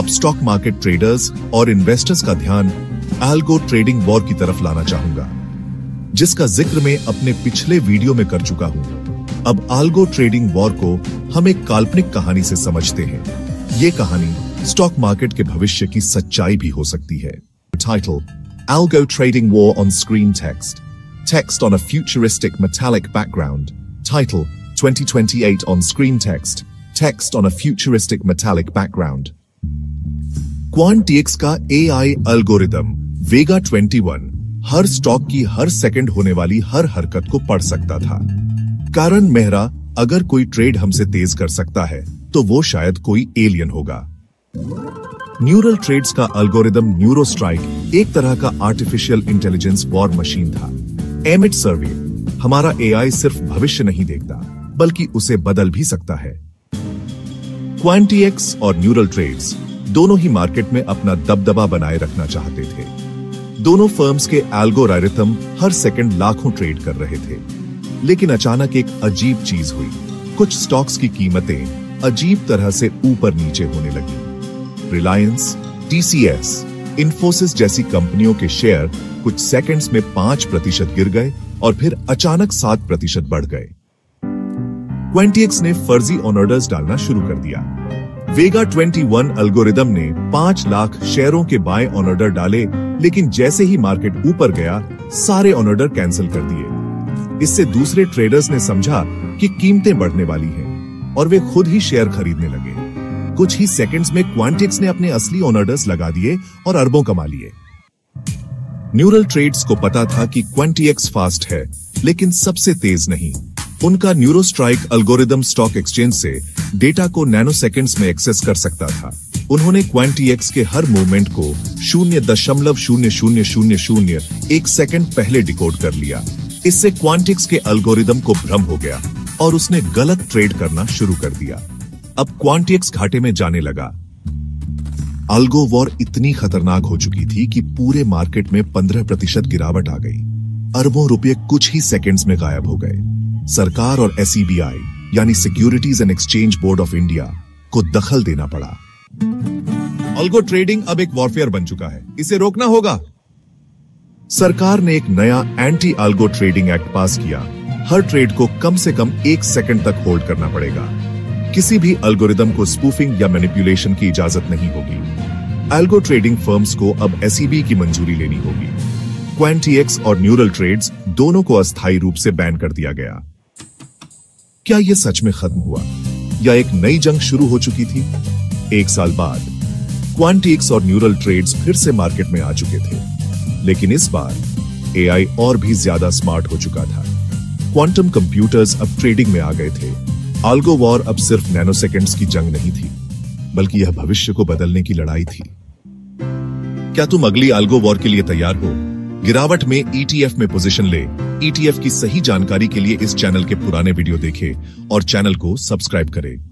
आप stock market traders और investors का ध्यान एल्गो ट्रेडिंग वॉर की तरफ लाना चाहूंगा, जिसका जिक्र मैं अपने पिछले वीडियो में कर चुका हूं। अब एल्गो ट्रेडिंग वॉर को हम एक काल्पनिक कहानी से समझते हैं। ये कहानी स्टॉक मार्केट के भविष्य की सच्चाई भी हो सकती है। Title: Algo Trading War on Screen Text. Text on a futuristic metallic background. Title: 2028 on Screen Text. Text on a futuristic metallic background. QuantTX का AI एल्गोरिदम वेगा 21 हर स्टॉक की हर सेकंड होने वाली हर हरकत को पढ़ सकता था। कारण मेहरा, अगर कोई ट्रेड हमसे तेज कर सकता है तो वो शायद कोई एलियन होगा। न्यूरल ट्रेड्स का एल्गोरिदम न्यूरोस्ट्राइक एक तरह का आर्टिफिशियल इंटेलिजेंस वॉर मशीन था। एमिट सर्वे: हमारा एआई सिर्फ भविष्य नहीं देखता बल्कि उसे बदल भी सकता है। QuantTX और न्यूरल ट्रेड्स दोनों ही मार्केट में अपना दबदबा बनाए रखना चाहते थे। दोनों फर्म्स के एल्गोरिथम हर सेकंड लाखों ट्रेड कर रहे थे। लेकिन अचानक एक अजीब चीज हुई। कुछ स्टॉक्स की कीमतें अजीब तरह से ऊपर नीचे होने लगी। रिलायंस, TCS, इन्फोसिस जैसी कंपनियों के शेयर कुछ सेकंड्स में 5% गिर गए और फिर अचानक 7% बढ़ गए। QuantTX ने फर्जी ऑन ऑर्डर्स डालना शुरू कर दिया। वेगा 21 एल्गोरिदम ने 5 लाख शेयरों के बाय ऑन ऑर्डर डाले, लेकिन जैसे ही मार्केट ऊपर गया सारे ऑन ऑर्डर कैंसिल कर दिए। इससे दूसरे ट्रेडर्स ने समझा कि कीमतें बढ़ने वाली हैं और वे खुद ही शेयर खरीदने लगे। कुछ ही सेकंड्स में QuantTX ने अपने असली ऑन ऑर्डर्स लगा दिए और अरबों कमा लिए। न्यूरल ट्रेड्स को पता था कि QuantTX फास्ट है, लेकिन सबसे तेज नहीं। उनका न्यूरोस्ट्राइक एल्गोरिदम स्टॉक एक्सचेंज से डेटा को नैनो सेकंड्स में एक्सेस कर सकता था। उन्होंने QuantTX के हर मूवमेंट को 0.00001 सेकंड पहले डिकोड कर लिया। इससे QuantTX के एल्गोरिदम को भ्रम हो गया और उसने गलत ट्रेड करना शुरू कर दिया। अब QuantTX घाटे में जाने लगा। एल्गो वॉर इतनी खतरनाक हो चुकी थी कि पूरे मार्केट में 15% गिरावट आ गई। अरबों रुपए कुछ ही सेकंड्स में गायब हो गए। सरकार और SEBI यानी securities and exchange board of India को दखल देना पड़ा। एल्गो ट्रेडिंग अब एक वॉरफेयर बन चुका है, इसे रोकना होगा। सरकार ने एक नया एंटी एल्गो ट्रेडिंग एक्ट पास किया। हर ट्रेड को कम से कम 1 सेकंड तक होल्ड करना पड़ेगा। किसी भी एल्गोरिदम को स्पूफिंग या मैनिपुलेशन की इजाजत नहीं होगी। एल्गो ट्रेडिंग फर्म्स को अब SEBI की मंजूरी लेनी होगी। QuantTX और न्यूरल ट्रेड्स दोनों को अस्थायी रूप से बैन कर दिया गया। क्या यह सच में खत्म हुआ या एक नई जंग शुरू हो चुकी थी? 1 साल बाद QuantTX और न्यूरल ट्रेड्स फिर से मार्केट में आ चुके थे, लेकिन इस बार AI और भी ज्यादा स्मार्ट हो चुका था। क्वांटम कंप्यूटर्स अब ट्रेडिंग में आ गए थे। एल्गो वॉर अब सिर्फ नैनो सेकंड्स की जंग नहीं थी, बल्कि यह भविष्य को बदलने की लड़ाई थी। क्या तुम अगली एल्गो वॉर के लिए तैयार हो? गिरावट में ETF में पोजीशन ले। ETF की सही जानकारी के लिए इस चैनल के पुराने वीडियो देखें और चैनल को सब्सक्राइब करें।